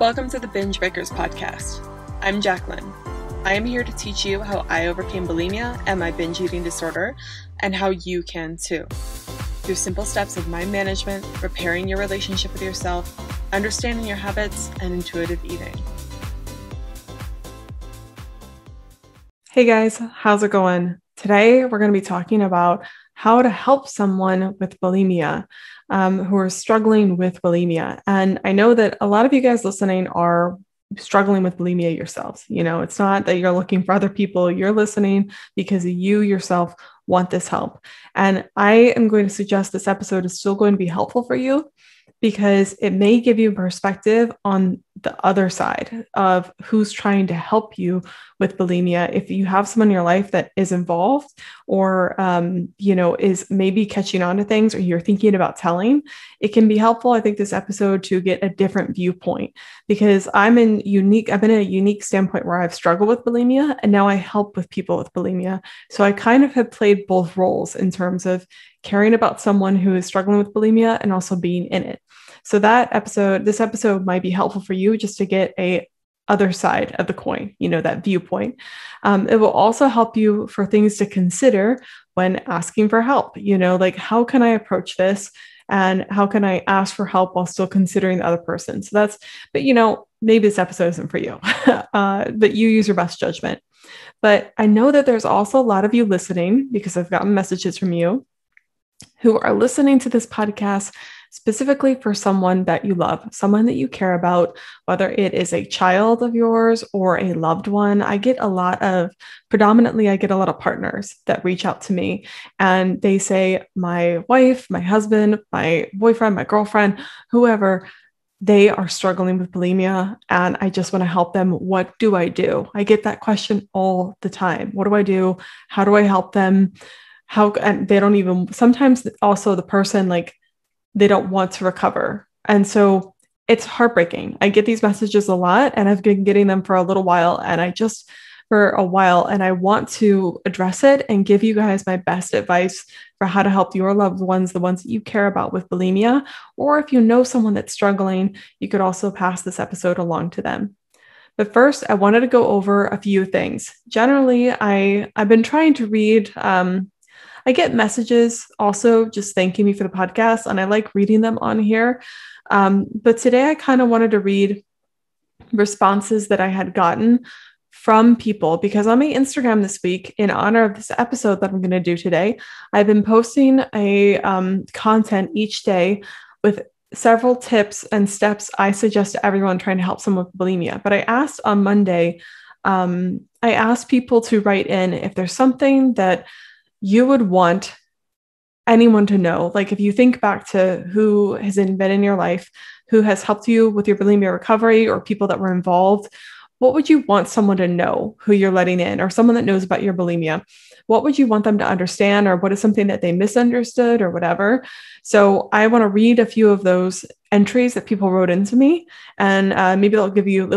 Welcome to the Binge Breakers podcast. I'm Jacqueline. I am here to teach you how I overcame bulimia and my binge eating disorder, and how you can too. Through simple steps of mind management, repairing your relationship with yourself, understanding your habits, and intuitive eating. Hey guys, how's it going? Today, we're going to be talking about how to help someone with bulimia, who are struggling with bulimia. And I know that a lot of you guys listening are struggling with bulimia yourselves. You know, it's not that you're looking for other people, you're listening because you yourself want this help. And I am going to suggest this episode is still going to be helpful for you because it may give you perspective on the other side of who's trying to help you with bulimia. If you have someone in your life that is involved or, is maybe catching on to things or you're thinking about telling, it can be helpful, I think, this episode to get a different viewpoint because I'm in a unique standpoint where I've struggled with bulimia and now I help with people with bulimia. So I kind of have played both roles in terms of caring about someone who is struggling with bulimia and also being in it. So this episode might be helpful for you just to get a other side of the coin, that viewpoint. It will also help you for things to consider when asking for help, like how can I approach this and how can I ask for help while still considering the other person? But maybe this episode isn't for you, but you use your best judgment. But I know that there's also a lot of you listening because I've gotten messages from you who are listening to this podcast specifically for someone that you love, someone that you care about, whether it is a child of yours or a loved one. I get a lot of partners that reach out to me and they say, my wife, my husband, my boyfriend, my girlfriend, whoever, they are struggling with bulimia and I just want to help them. What do I do? I get that question all the time. What do I do? How do I help them? And they don't even, sometimes also the person, they don't want to recover. And so it's heartbreaking. I get these messages a lot and I've been getting them for a little while and I want to address it and give you guys my best advice for how to help your loved ones, the ones that you care about with bulimia. Or if you know someone that's struggling, you could also pass this episode along to them. But first, I wanted to go over a few things. Generally, I've been trying to read, I get messages also just thanking me for the podcast, and I like reading them on here. But today I kind of wanted to read responses that I had gotten from people because on my Instagram this week, in honor of this episode that I'm going to do today, I've been posting a content each day with several tips and steps I suggest to everyone trying to help someone with bulimia. But I asked on Monday, I asked people to write in if there's something that you would want anyone to know. Like if you think back to who has been in your life, who has helped you with your bulimia recovery or people that were involved, what would you want someone to know who you're letting in or someone that knows about your bulimia? What would you want them to understand or what is something that they misunderstood or whatever? So I want to read a few of those entries that people wrote into me and maybe it'll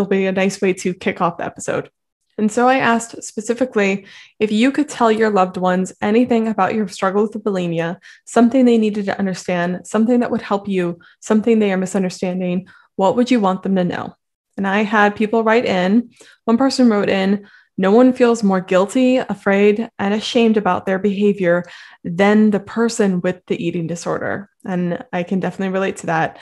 be a nice way to kick off the episode. And so I asked specifically if you could tell your loved ones anything about your struggle with bulimia, something they needed to understand, something that would help you, something they are misunderstanding, what would you want them to know? And I had people write in. One person wrote in, no one feels more guilty, afraid, and ashamed about their behavior than the person with the eating disorder. And I can definitely relate to that.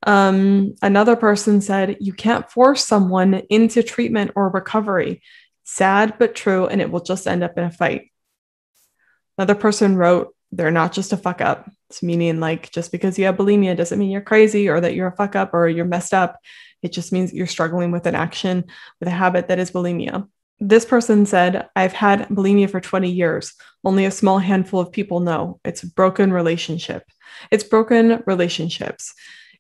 Another person said, you can't force someone into treatment or recovery. Sad, but true, and it will just end up in a fight. Another person wrote, they're not just a fuck up. It's meaning just because you have bulimia doesn't mean you're crazy or that you're a fuck up or you're messed up. It just means that you're struggling with an action, with a habit that is bulimia. This person said, I've had bulimia for 20 years. Only a small handful of people know. It's broken relationship. It's broken relationships.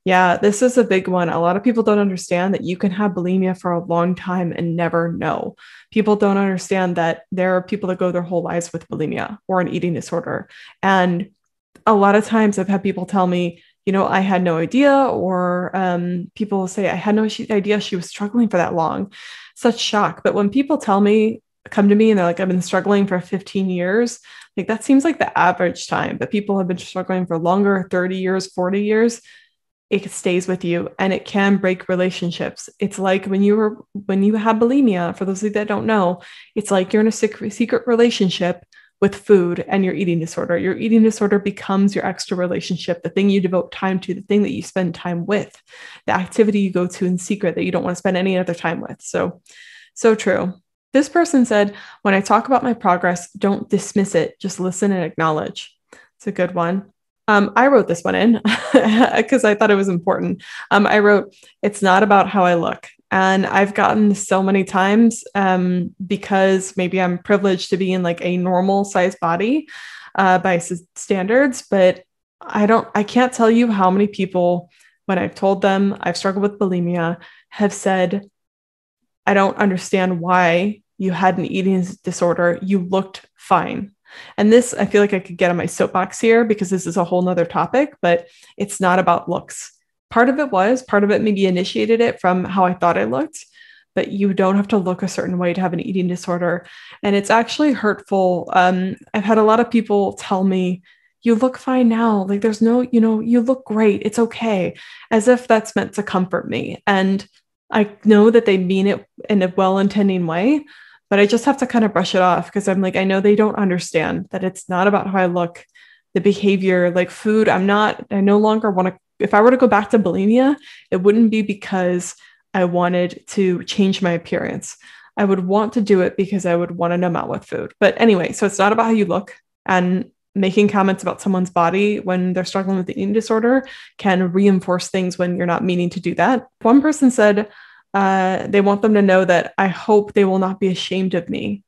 Yeah, this is a big one. A lot of people don't understand that you can have bulimia for a long time and never know. People don't understand that there are people that go their whole lives with bulimia or an eating disorder. And a lot of times I've had people tell me, I had no idea, or people will say, I had no idea she was struggling for that long. Such shock. But when people come to me and they're like, I've been struggling for 15 years, that seems like the average time, but people have been struggling for longer, 30 years, 40 years. it stays with you and it can break relationships. It's like when you have bulimia, for those of you that don't know, it's like you're in a secret relationship with food and your eating disorder. Your eating disorder becomes your extra relationship, the thing you devote time to, the thing that you spend time with, the activity you go to in secret that you don't want to spend any other time with. So true. This person said, when I talk about my progress, don't dismiss it, just listen and acknowledge. It's a good one. I wrote this one in because I thought it was important. I wrote, it's not about how I look. And I've gotten so many times because maybe I'm privileged to be in like a normal size body by standards, but I can't tell you how many people, when I've told them I've struggled with bulimia, have said, I don't understand why you had an eating disorder. You looked fine. And this, I feel like I could get on my soapbox here because this is a whole nother topic, but it's not about looks. Part of it maybe initiated it from how I thought I looked, but you don't have to look a certain way to have an eating disorder. And it's actually hurtful. I've had a lot of people tell me, you look fine now. Like there's no, you look great. It's okay. As if that's meant to comfort me. And I know that they mean it in a well-intending way, but I just have to kind of brush it off because I'm like, I know they don't understand that it's not about how I look, the behavior, like food. I no longer want to, if I were to go back to bulimia, it wouldn't be because I wanted to change my appearance. I would want to do it because I would want to numb out with food. But anyway, so it's not about how you look, and making comments about someone's body when they're struggling with the eating disorder can reinforce things when you're not meaning to do that. One person said they want them to know that I hope they will not be ashamed of me.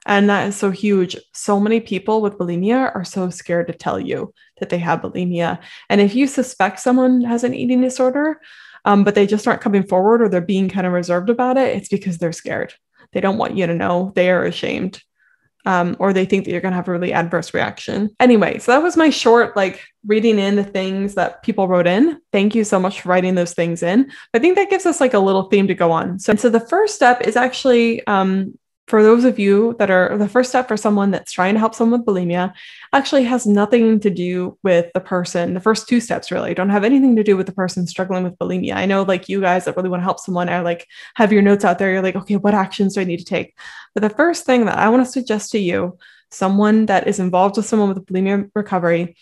And that is so huge. So many people with bulimia are so scared to tell you that they have bulimia. And if you suspect someone has an eating disorder, but they just aren't coming forward or they're being kind of reserved about it, it's because they're scared. They don't want you to know. They are ashamed. Or they think that you're going to have a really adverse reaction. Anyway, so that was my short, reading in the things that people wrote in. Thank you so much for writing those things in. I think that gives us a little theme to go on. So the first step is actually, for those of you that are, the first step for someone that's trying to help someone with bulimia actually has nothing to do with the person. The first two steps really don't have anything to do with the person struggling with bulimia. I know you guys that really want to help someone are have your notes out there. You're okay, what actions do I need to take? But the first thing that I want to suggest to you, someone that is involved with someone with bulimia recovery,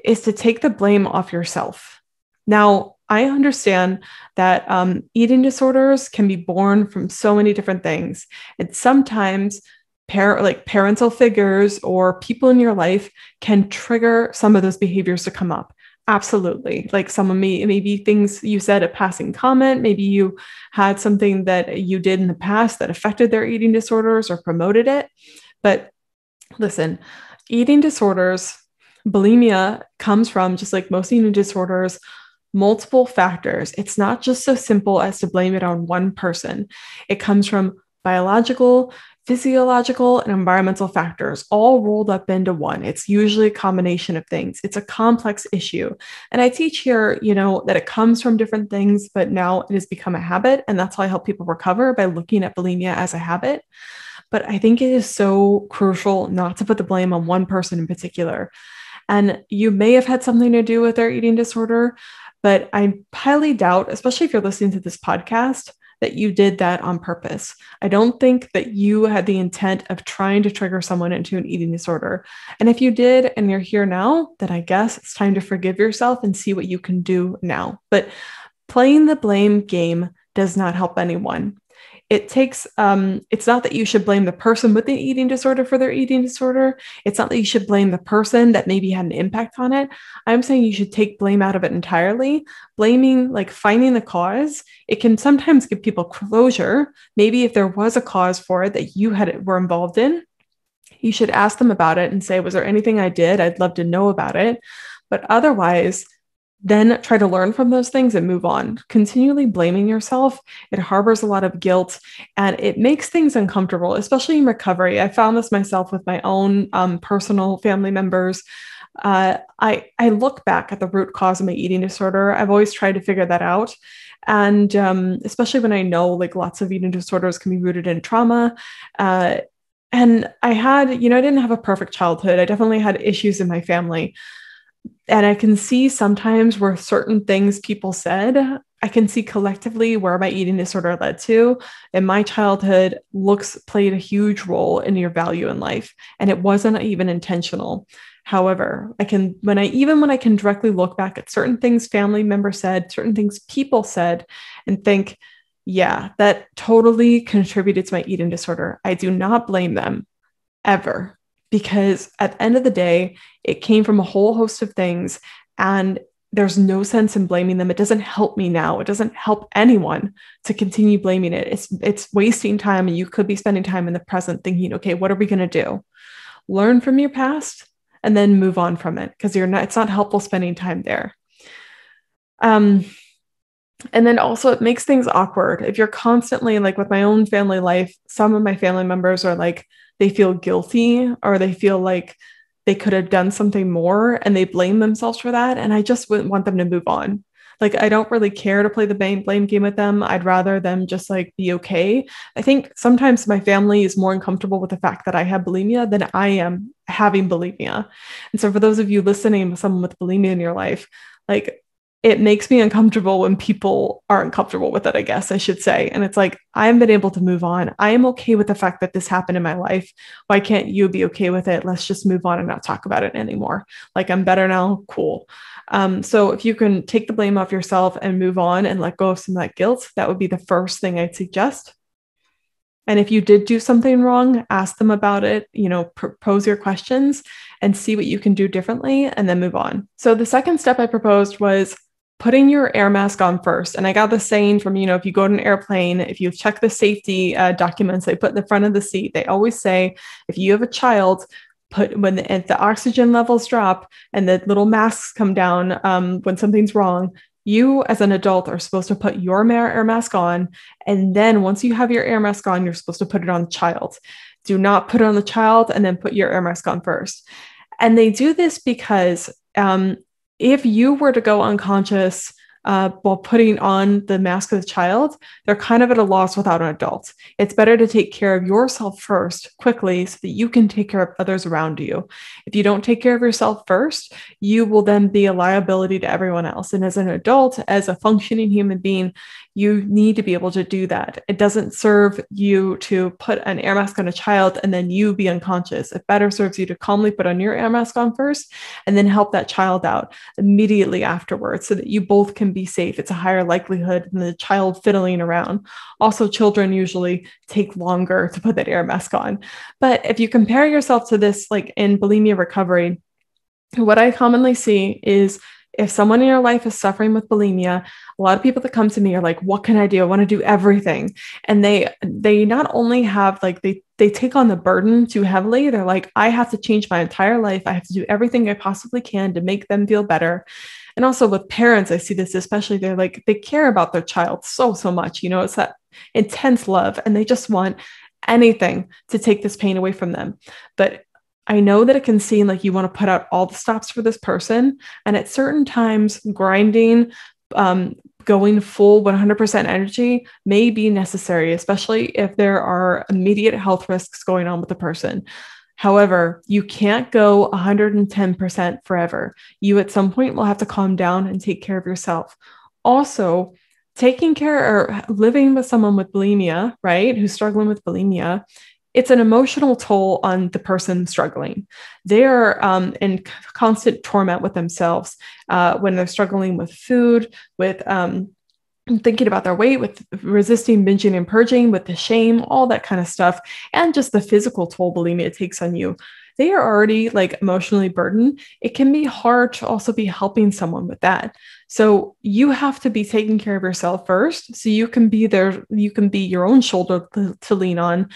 is to take the blame off yourself. Now, I understand that eating disorders can be born from so many different things. And sometimes parental figures or people in your life can trigger some of those behaviors to come up. Absolutely. Someone maybe things you said, a passing comment, maybe you had something that you did in the past that affected their eating disorders or promoted it. But listen, eating disorders, bulimia comes from, just like most eating disorders, multiple factors. It's not just so simple as to blame it on one person. It comes from biological, physiological, and environmental factors all rolled up into one. It's usually a combination of things. It's a complex issue. And I teach here, that it comes from different things, but now it has become a habit. And that's how I help people recover, by looking at bulimia as a habit. But I think it is so crucial not to put the blame on one person in particular. And you may have had something to do with their eating disorder, but I highly doubt, especially if you're listening to this podcast, that you did that on purpose. I don't think that you had the intent of trying to trigger someone into an eating disorder. And if you did, and you're here now, then I guess it's time to forgive yourself and see what you can do now. But playing the blame game does not help anyone. It takes, it's not that you should blame the person with the eating disorder for their eating disorder. It's not that you should blame the person that maybe had an impact on it. I'm saying you should take blame out of it entirely. Blaming, finding the cause, it can sometimes give people closure. Maybe if there was a cause for it that you were involved in, you should ask them about it and say, was there anything I did? I'd love to know about it. But otherwise, then try to learn from those things and move on. Continually blaming yourself, it harbors a lot of guilt and it makes things uncomfortable, especially in recovery. I found this myself with my own personal family members. I look back at the root cause of my eating disorder. I've always tried to figure that out. And especially when I know lots of eating disorders can be rooted in trauma. And I had, I didn't have a perfect childhood. I definitely had issues in my family. And I can see sometimes where certain things people said, I can see collectively where my eating disorder led to. In my childhood, looks played a huge role in your value in life, and it wasn't even intentional. However, when I can directly look back at certain things family members said, certain things people said, and think, yeah, that totally contributed to my eating disorder. I do not blame them ever, because at the end of the day, it came from a whole host of things, and there's no sense in blaming them. It doesn't help me now. It doesn't help anyone to continue blaming it. It's wasting time, and you could be spending time in the present thinking, okay, what are we going to do? Learn from your past and then move on from it, because it's not helpful spending time there. And then also it makes things awkward. If you're constantly, like with my own family life, some of my family members are like, they feel guilty, or they feel like they could have done something more, and they blame themselves for that. And I just wouldn't want them to move on. Like, I don't really care to play the blame game with them. I'd rather them just like be okay. I think sometimes my family is more uncomfortable with the fact that I have bulimia than I am having bulimia. And so for those of you listening with someone with bulimia in your life, like, it makes me uncomfortable when people aren't comfortable with it, I guess I should say. And it's like, I haven't been able to move on. I am okay with the fact that this happened in my life. Why can't you be okay with it? Let's just move on and not talk about it anymore. Like, I'm better now. Cool. So if you can take the blame off yourself and move on and let go of some of that guilt, that would be the first thing I'd suggest. And if you did do something wrong, ask them about it, propose your questions and see what you can do differently, and then move on. So the second step I proposed was putting your air mask on first. And I got this saying from, if you go on an airplane, if you check the safety documents they put in the front of the seat, they always say, if you have a child, when the oxygen levels drop and the little masks come down when something's wrong, you as an adult are supposed to put your air mask on. And then once you have your air mask on, you're supposed to put it on the child. Do not put it on the child and then put your air mask on first. And they do this because if you were to go unconscious while putting on the mask of the child, they're kind of at a loss without an adult. It's better to take care of yourself first quickly so that you can take care of others around you. If you don't take care of yourself first, you will then be a liability to everyone else. And as an adult, as a functioning human being, you need to be able to do that. It doesn't serve you to put an air mask on a child and then you be unconscious. It better serves you to calmly put on your air mask on first and then help that child out immediately afterwards so that you both can be safe. It's a higher likelihood than the child fiddling around. Also, children usually take longer to put that air mask on. But if you compare yourself to this, like in bulimia recovery, what I commonly see is if someone in your life is suffering with bulimia, a lot of people that come to me are like, what can I do? I want to do everything. And they not only have they take on the burden too heavily. They're like, I have to change my entire life. I have to do everything I possibly can to make them feel better. And also with parents, I see this, especially they're like, they care about their child so much, it's that intense love and they just want anything to take this pain away from them. But I know that it can seem like you want to put out all the stops for this person. And at certain times, grinding, going full 100% energy may be necessary, especially if there are immediate health risks going on with the person. However, you can't go 110% forever. You at some point will have to calm down and take care of yourself. Also, taking care or living with someone with bulimia, right, who's struggling with bulimia, it's an emotional toll on the person struggling. They are in constant torment with themselves when they're struggling with food, with thinking about their weight, with resisting binging and purging, with the shame, all that kind of stuff, and just the physical toll bulimia takes on you. They are already like emotionally burdened. It can be hard to also be helping someone with that. So you have to be taking care of yourself first, so you can be there. You can be your own shoulder to lean on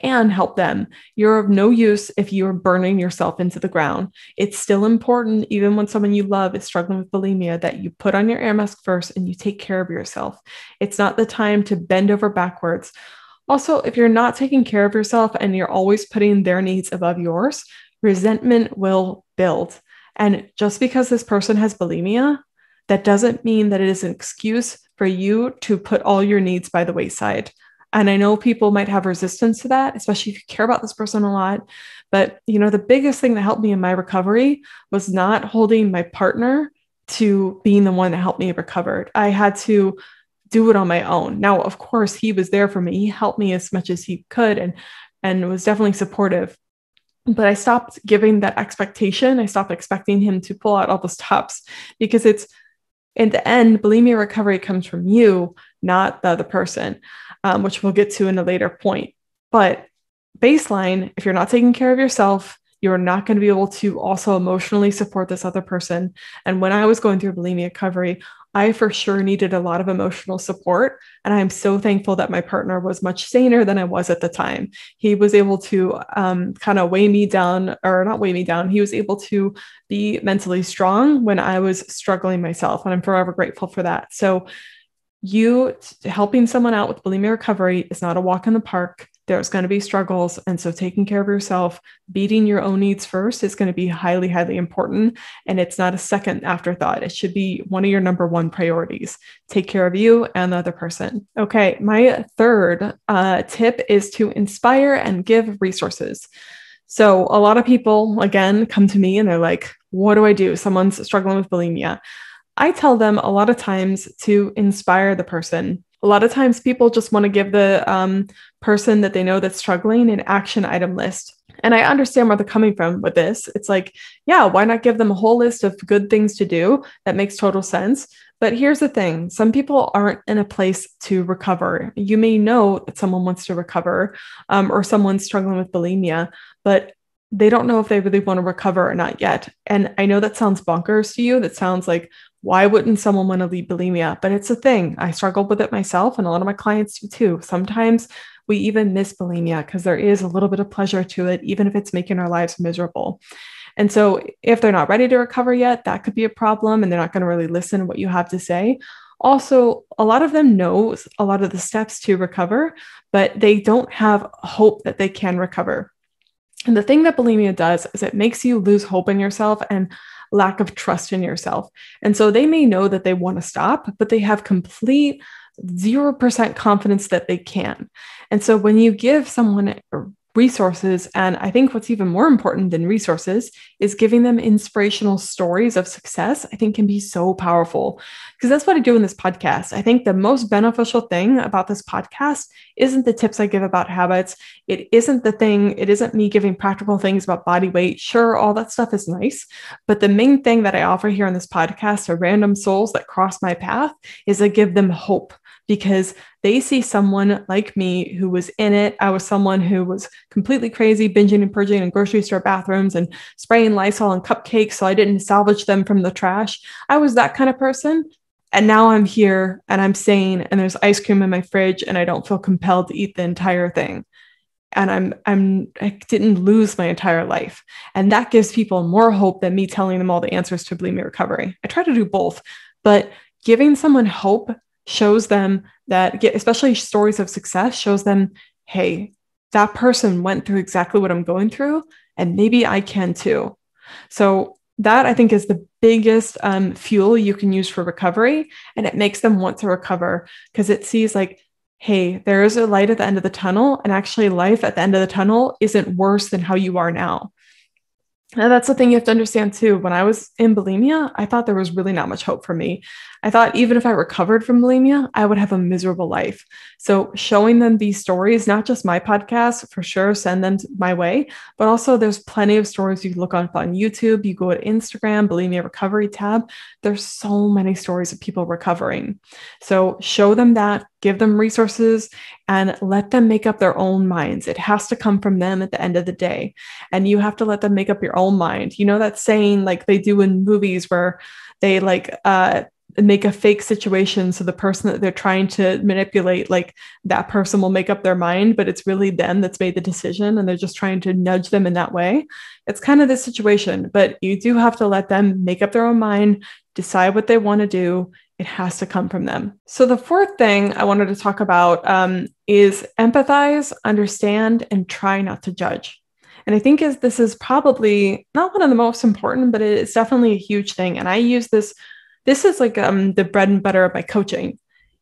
and help them. You're of no use if you're burning yourself into the ground. It's still important, even when someone you love is struggling with bulimia, that you put on your air mask first and you take care of yourself. It's not the time to bend over backwards. Also, if you're not taking care of yourself and you're always putting their needs above yours, resentment will build. And just because this person has bulimia, that doesn't mean that it is an excuse for you to put all your needs by the wayside. And I know people might have resistance to that, especially if you care about this person a lot. But, the biggest thing that helped me in my recovery was not holding my partner to being the one that helped me recover. I had to do it on my own. Now, of course, he was there for me. He helped me as much as he could and was definitely supportive. But I stopped giving that expectation. I stopped expecting him to pull out all the stops, because it's, in the end, bulimia recovery comes from you, not the other person, which we'll get to in a later point. But baseline, if you're not taking care of yourself, you're not going to be able to also emotionally support this other person. And when I was going through bulimia recovery, I for sure needed a lot of emotional support. And I'm so thankful that my partner was much saner than I was at the time. He was able to kind of weigh me down, or not weigh me down. He was able to be mentally strong when I was struggling myself. And I'm forever grateful for that. So helping someone out with bulimia recovery is not a walk in the park. There's going to be struggles. And so taking care of yourself, beating your own needs first is going to be highly, highly important. And it's not a second afterthought. It should be one of your number one priorities. Take care of you and the other person. Okay. My third tip is to inspire and give resources. So a lot of people, again, come to me and they're like, what do I do? Someone's struggling with bulimia. I tell them a lot of times to inspire the person. A lot of times people just want to give the person that they know that's struggling an action item list. And I understand where they're coming from with this. It's like, yeah, why not give them a whole list of good things to do? That makes total sense. But here's the thing. Some people aren't in a place to recover. You may know that someone wants to recover or someone's struggling with bulimia, but they don't know if they really want to recover or not yet. And I know that sounds bonkers to you. That sounds like, why wouldn't someone want to leave bulimia? But it's a thing. I struggled with it myself, and a lot of my clients do too. Sometimes we even miss bulimia because there is a little bit of pleasure to it, even if it's making our lives miserable. And so if they're not ready to recover yet, that could be a problem, and they're not going to really listen to what you have to say. Also, a lot of them know a lot of the steps to recover, but they don't have hope that they can recover. And the thing that bulimia does is it makes you lose hope in yourself and lack of trust in yourself. And so they may know that they want to stop, but they have complete 0% confidence that they can. And so when you give someone resources, and I think what's even more important than resources is giving them inspirational stories of success, I think can be so powerful, because that's what I do in this podcast. I think the most beneficial thing about this podcast isn't the tips I give about habits. It isn't me giving practical things about body weight. Sure, all that stuff is nice. But the main thing that I offer here on this podcast to random souls that cross my path is I give them hope, because they see someone like me who was in it. I was someone who was completely crazy, binging and purging in grocery store bathrooms and spraying Lysol on cupcakes so I didn't salvage them from the trash. I was that kind of person. And now I'm here and I'm sane, and there's ice cream in my fridge, and I don't feel compelled to eat the entire thing. And I didn't lose my entire life. And that gives people more hope than me telling them all the answers to bulimia recovery. I try to do both, but giving someone hope shows them that, especially stories of success, shows them, hey, that person went through exactly what I'm going through, and maybe I can too. So that, I think, is the biggest fuel you can use for recovery. And it makes them want to recover, because it sees like, hey, there is a light at the end of the tunnel, and actually life at the end of the tunnel isn't worse than how you are now. And that's the thing you have to understand too. When I was in bulimia, I thought there was really not much hope for me. I thought even if I recovered from bulimia, I would have a miserable life. So showing them these stories, not just my podcast, for sure, send them my way, but also there's plenty of stories you can look on YouTube. You go to Instagram, bulimia recovery tab. There's so many stories of people recovering. So show them that, give them resources, and let them make up their own minds. It has to come from them at the end of the day. And you have to let them make up your own mind. You know that saying like they do in movies where they make a fake situation, so the person that they're trying to manipulate, like that person will make up their mind, but it's really them that's made the decision, and they're just trying to nudge them in that way. It's kind of this situation, but you do have to let them make up their own mind, decide what they want to do. It has to come from them. So the fourth thing I wanted to talk about is empathize, understand, and try not to judge. And I think this is probably not one of the most important, but it's definitely a huge thing. And I use this is like the bread and butter of my coaching,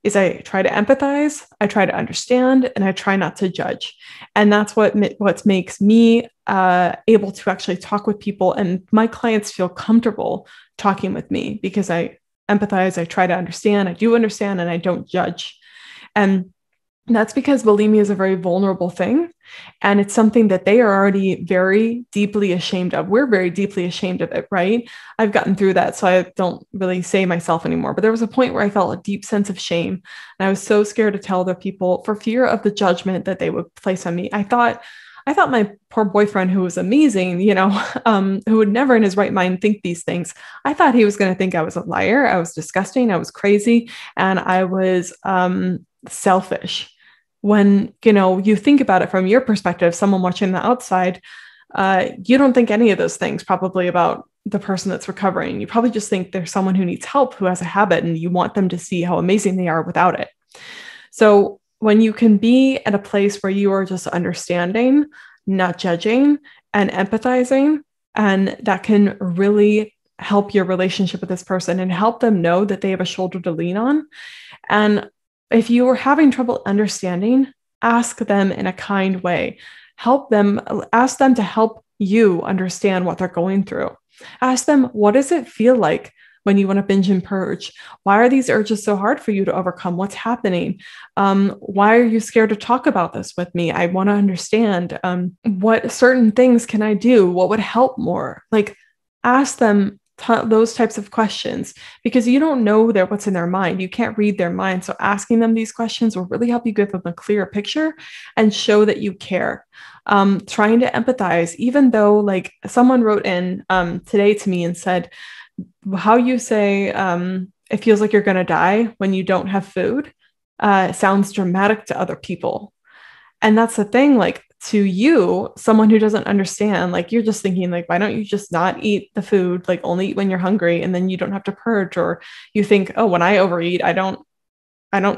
is I try to empathize, I try to understand, and I try not to judge. And that's what makes me able to actually talk with people, and my clients feel comfortable talking with me because I empathize, I try to understand, I do understand, and I don't judge. And that's because bulimia is a very vulnerable thing. And it's something that they are already very deeply ashamed of. We're very deeply ashamed of it, right? I've gotten through that, so I don't really say myself anymore. But there was a point where I felt a deep sense of shame. And I was so scared to tell other people for fear of the judgment that they would place on me. I thought my poor boyfriend, who was amazing, who would never in his right mind think these things, I thought he was going to think I was a liar, I was disgusting, I was crazy, and I was selfish. When, you think about it from your perspective, someone watching the outside, you don't think any of those things probably about the person that's recovering. You probably just think there's someone who needs help, who has a habit, and you want them to see how amazing they are without it. So when you can be at a place where you are just understanding, not judging, and empathizing, and that can really help your relationship with this person and help them know that they have a shoulder to lean on. And if you are having trouble understanding, ask them in a kind way. Ask them to help you understand what they're going through. Ask them, what does it feel like when you want to binge and purge? Why are these urges so hard for you to overcome? What's happening? Why are you scared to talk about this with me? I want to understand. What certain things can I do? What would help more? Like, ask them those types of questions, because you don't know what's in their mind. You can't read their mind. So asking them these questions will really help you give them a clearer picture and show that you care. Trying to empathize, even though like someone wrote in today to me and said, how you say it feels like you're going to die when you don't have food sounds dramatic to other people. And that's the thing, like, to you, someone who doesn't understand, like, you're just thinking, like, why don't you just not eat the food, like only eat when you're hungry, and then you don't have to purge? Or you think, oh, when I overeat, I don't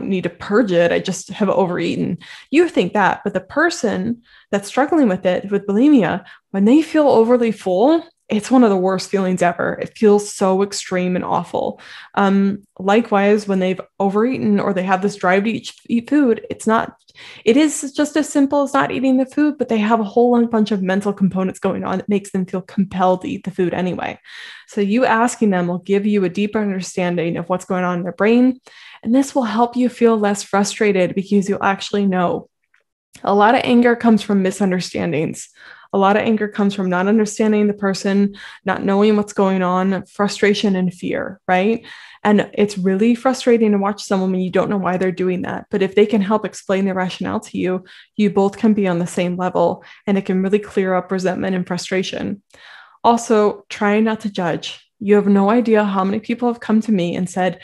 need to purge it, I just have overeaten. You think that, but the person that's struggling with it, with bulimia, when they feel overly full, it's one of the worst feelings ever. It feels so extreme and awful. Likewise, when they've overeaten or they have this drive to eat food, it is just as simple as not eating the food, but they have a whole bunch of mental components going on that makes them feel compelled to eat the food anyway. So you asking them will give you a deeper understanding of what's going on in their brain. And this will help you feel less frustrated because you'll actually know. A lot of anger comes from misunderstandings. A lot of anger comes from not understanding the person, not knowing what's going on, frustration and fear, right? And it's really frustrating to watch someone when you don't know why they're doing that. But if they can help explain their rationale to you, you both can be on the same level, and it can really clear up resentment and frustration. Also, try not to judge. You have no idea how many people have come to me and said,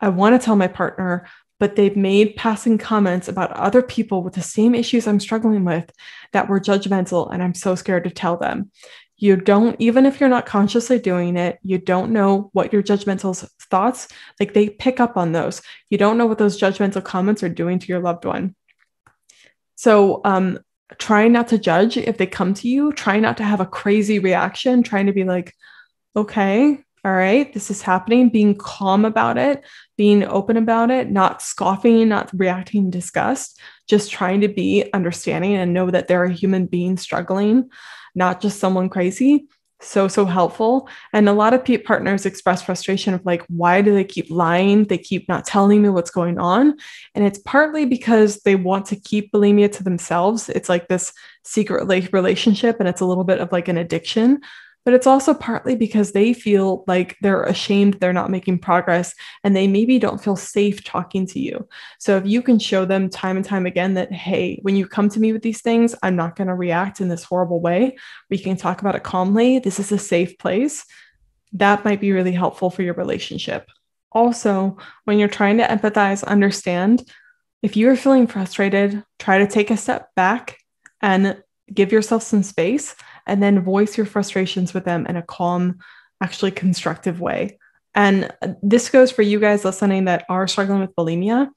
I want to tell my partner, but they've made passing comments about other people with the same issues I'm struggling with that were judgmental, and I'm so scared to tell them. You don't, even if you're not consciously doing it, you don't know what your judgmental thoughts, like, they pick up on those. You don't know what those judgmental comments are doing to your loved one. So try not to judge if they come to you. Try not to have a crazy reaction, trying to be like, okay, all right, this is happening, being calm about it, being open about it, not scoffing, not reacting in disgust, just trying to be understanding and know that they're a human being struggling, not just someone crazy. So helpful. And a lot of partners express frustration of like, why do they keep lying? They keep not telling me what's going on. And it's partly because they want to keep bulimia to themselves. It's like this secret relationship, and it's a little bit of like an addiction. But it's also partly because they feel like they're ashamed they're not making progress, and they maybe don't feel safe talking to you. So if you can show them time and time again that, hey, when you come to me with these things, I'm not going to react in this horrible way. We can talk about it calmly. This is a safe place. That might be really helpful for your relationship. Also, when you're trying to empathize, understand, if you're feeling frustrated, try to take a step back and give yourself some space, and then voice your frustrations with them in a calm, actually constructive way. And this goes for you guys listening that are struggling with bulimia.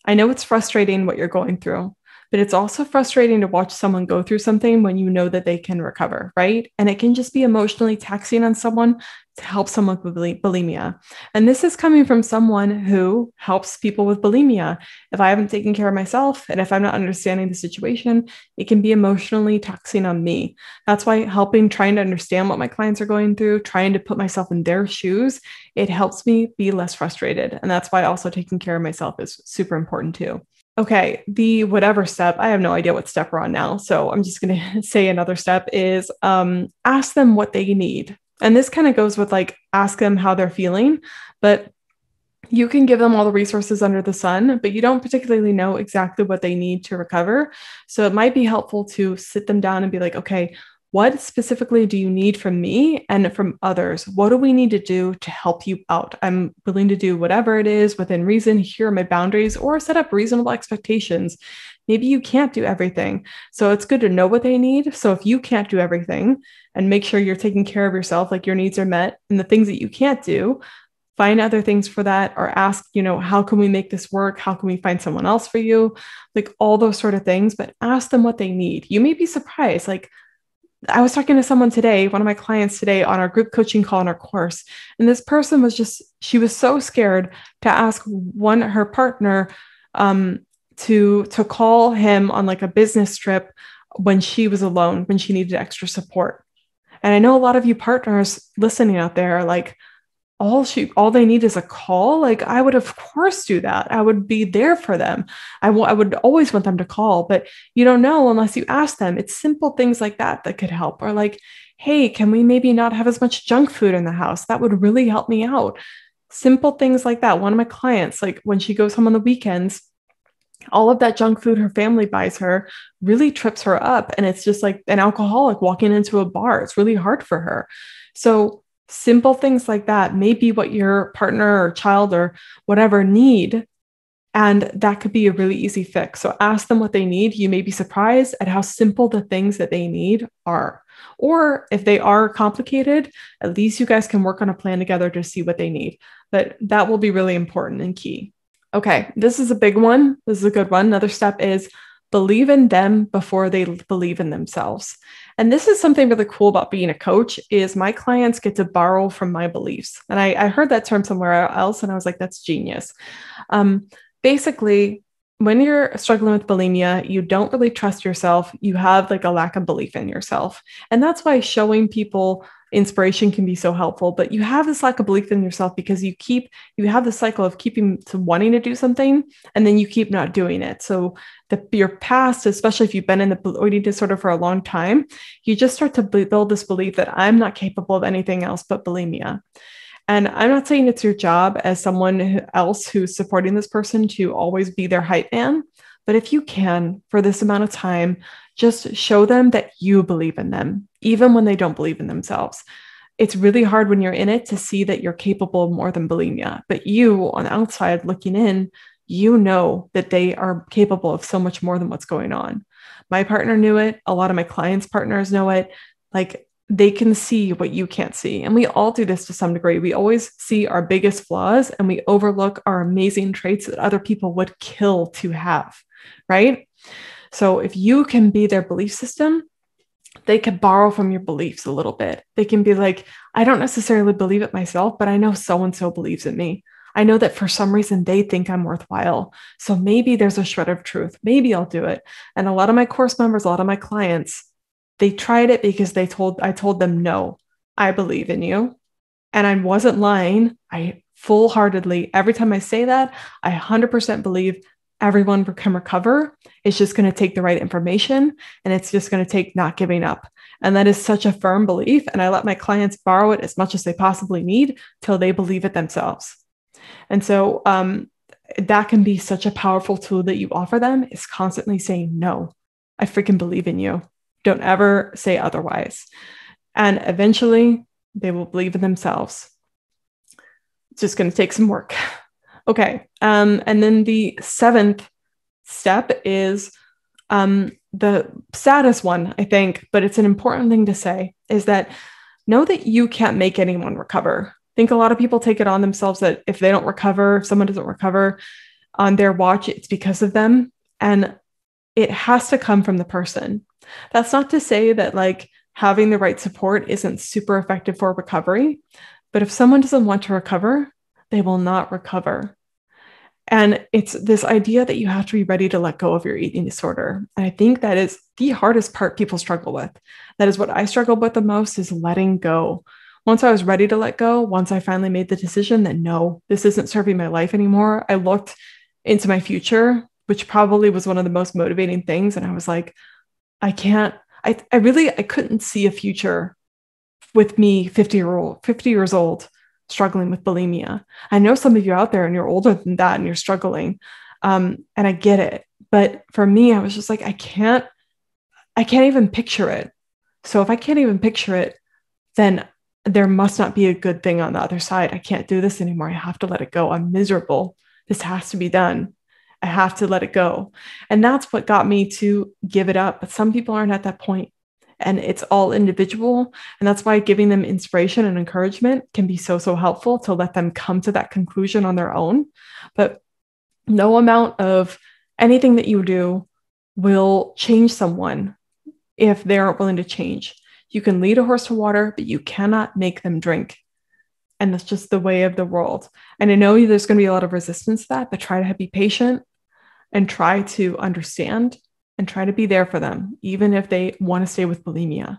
I know it's frustrating what you're going through, but it's also frustrating to watch someone go through something when you know that they can recover, right? And it can just be emotionally taxing on someone to help someone with bulimia. And this is coming from someone who helps people with bulimia. If I haven't taken care of myself and if I'm not understanding the situation, it can be emotionally taxing on me. That's why trying to understand what my clients are going through, trying to put myself in their shoes, it helps me be less frustrated. And that's why also taking care of myself is super important too. Okay, the whatever step, I have no idea what step we're on now. So I'm just going to say another step is ask them what they need. And this kind of goes with like, ask them how they're feeling, but you can give them all the resources under the sun, but you don't particularly know exactly what they need to recover. So it might be helpful to sit them down and be like, okay, what specifically do you need from me and from others? What do we need to do to help you out? I'm willing to do whatever it is within reason. Here are my boundaries, or set up reasonable expectations. Maybe you can't do everything. So it's good to know what they need. So if you can't do everything, and make sure you're taking care of yourself, like your needs are met, and the things that you can't do, find other things for that, or ask, how can we make this work? How can we find someone else for you? Like all those sort of things, but ask them what they need. You may be surprised. Like, I was talking to someone today, one of my clients today, on our group coaching call in our course. And this person she was so scared to ask her partner to call him on like a business trip when she was alone, when she needed extra support. And I know a lot of you partners listening out there are like, all they need is a call. Like, I would of course do that. I would be there for them. I would always want them to call, but you don't know unless you ask them. It's simple things like that could help. Or like, hey, can we maybe not have as much junk food in the house? That would really help me out. Simple things like that. One of my clients, like when she goes home on the weekends, all of that junk food her family buys her really trips her up. And it's just like an alcoholic walking into a bar. It's really hard for her. So simple things like that may be what your partner or child or whatever need. And that could be a really easy fix. So ask them what they need. You may be surprised at how simple the things that they need are. Or if they are complicated, at least you guys can work on a plan together to see what they need. But that will be really important and key. Okay, this is a big one. This is a good one. Another step is believe in them before they believe in themselves. And this is something really cool about being a coach is my clients get to borrow from my beliefs. And I heard that term somewhere else and I was like, that's genius. Basically, when you're struggling with bulimia, you don't really trust yourself. You have like a lack of belief in yourself. And that's why showing people inspiration can be so helpful, but you have this lack of belief in yourself because you have the cycle of keeping to wanting to do something and then you keep not doing it. So your past, especially if you've been in the eating disorder for a long time, you just start to build this belief that I'm not capable of anything else but bulimia. And I'm not saying it's your job as someone else who's supporting this person to always be their hype man, but if you can, for this amount of time, just show them that you believe in them, even when they don't believe in themselves. It's really hard when you're in it to see that you're capable of more than bulimia, but you on the outside looking in, you know that they are capable of so much more than what's going on. My partner knew it. A lot of my clients' partners know it. Like, they can see what you can't see. And we all do this to some degree. We always see our biggest flaws and we overlook our amazing traits that other people would kill to have, right? So if you can be their belief system, they can borrow from your beliefs a little bit. They can be like, I don't necessarily believe it myself, but I know so-and-so believes in me. I know that for some reason they think I'm worthwhile. So maybe there's a shred of truth. Maybe I'll do it. And a lot of my course members, a lot of my clients, they tried it because I told them, no, I believe in you. And I wasn't lying. I full-heartedly, every time I say that, I 100% believe everyone can recover. It's just going to take the right information and it's just going to take not giving up. And that is such a firm belief. And I let my clients borrow it as much as they possibly need till they believe it themselves. And so that can be such a powerful tool that you offer them, is constantly saying, no, I freaking believe in you. Don't ever say otherwise. And eventually they will believe in themselves. It's just going to take some work. Okay. And then the 7th step is the saddest one, I think, but it's an important thing to say, is that know that you can't make anyone recover. I think a lot of people take it on themselves that if they don't recover, if someone doesn't recover on their watch, it's because of them. And it has to come from the person. That's not to say that like having the right support isn't super effective for recovery, But if someone doesn't want to recover, they will not recover. And it's this idea that you have to be ready to let go of your eating disorder. And I think that is the hardest part people struggle with. That is what I struggled with the most, is letting go. Once I was ready to let go, once I finally made the decision that no, this isn't serving my life anymore, I looked into my future, which probably was one of the most motivating things. And I was like, I couldn't see a future with me 50 years old struggling with bulimia. I know some of you out there and you're older than that and you're struggling. And I get it. But for me, I was just like, I can't even picture it. So if I can't even picture it, then there must not be a good thing on the other side. I can't do this anymore. I have to let it go. I'm miserable. This has to be done. I have to let it go. And that's what got me to give it up. But some people aren't at that point. And it's all individual. And that's why giving them inspiration and encouragement can be so, so helpful to let them come to that conclusion on their own. But no amount of anything that you do will change someone if they aren't willing to change. You can lead a horse to water, but you cannot make them drink. And that's just the way of the world. And I know there's going to be a lot of resistance to that, but try to be patient and try to understand and try to be there for them, even if they want to stay with bulimia.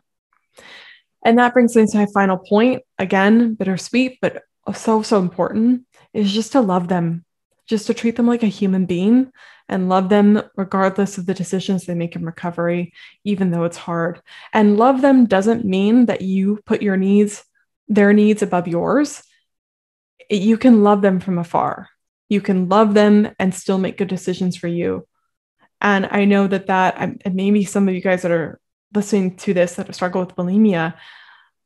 And that brings me to my final point. Again, bittersweet, but so, so important, is just to love them, just to treat them like a human being and love them regardless of the decisions they make in recovery, even though it's hard. And love them doesn't mean that you put their needs above yours. You can love them from afar. You can love them and still make good decisions for you. And I know that maybe some of you guys that are listening to this that struggle with bulimia,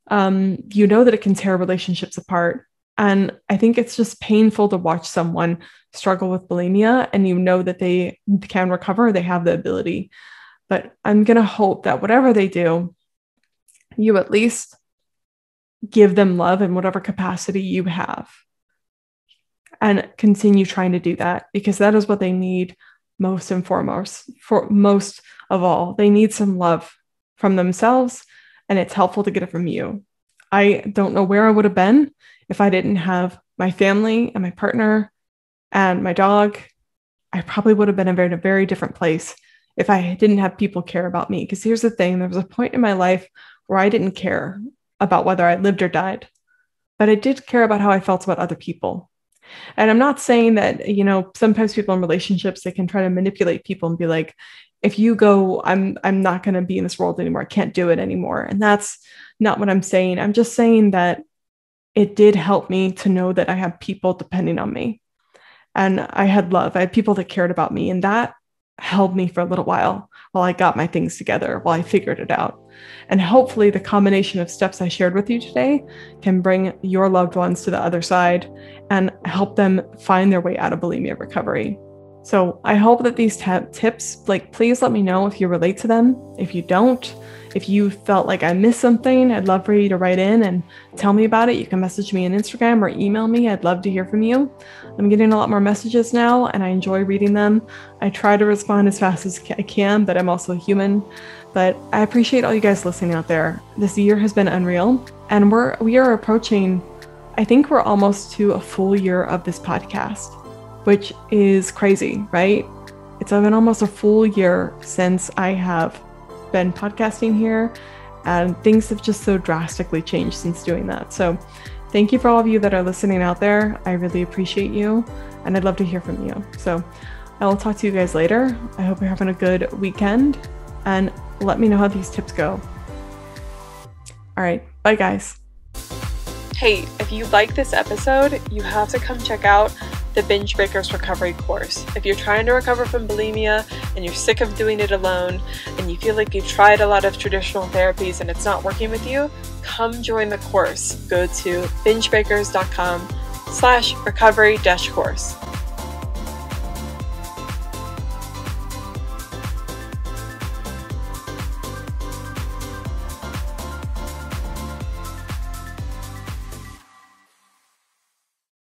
you know that it can tear relationships apart. And I think it's just painful to watch someone struggle with bulimia and you know that they can recover, they have the ability. But I'm going to hope that whatever they do, you at least give them love in whatever capacity you have. And continue trying to do that, because that is what they need most and foremost. For most of all, they need some love from themselves, and it's helpful to get it from you. I don't know where I would have been if I didn't have my family and my partner and my dog. I probably would have been in a very different place if I didn't have people care about me. Because here's the thing, there was a point in my life where I didn't care about whether I lived or died, but I did care about how I felt about other people. And I'm not saying that, sometimes people in relationships, they can try to manipulate people and be like, if you go, I'm not going to be in this world anymore. I can't do it anymore. And that's not what I'm saying. I'm just saying that it did help me to know that I have people depending on me. And I had love. I had people that cared about me. And that held me for a little while I got my things together, while I figured it out. And hopefully the combination of steps I shared with you today can bring your loved ones to the other side and help them find their way out of bulimia recovery. So I hope that these tips, please let me know if you relate to them. If you don't, if you felt like I missed something, I'd love for you to write in and tell me about it. You can message me on Instagram or email me. I'd love to hear from you. I'm getting a lot more messages now and I enjoy reading them. I try to respond as fast as I can, but I'm also human. But I appreciate all you guys listening out there. This year has been unreal, and we are approaching, I think we're almost to a full year of this podcast, which is crazy, right? It's been almost a full year since I have been podcasting here, and things have just so drastically changed since doing that. So thank you for all of you that are listening out there. I really appreciate you, and I'd love to hear from you. So I will talk to you guys later. I hope you're having a good weekend, and let me know how these tips go. All right, bye guys. Hey, if you like this episode, you have to come check out the Binge Breakers Recovery course. If you're trying to recover from bulimia and you're sick of doing it alone and you feel like you've tried a lot of traditional therapies and it's not working with you, come join the course. Go to bingebreakers.com/recovery-course.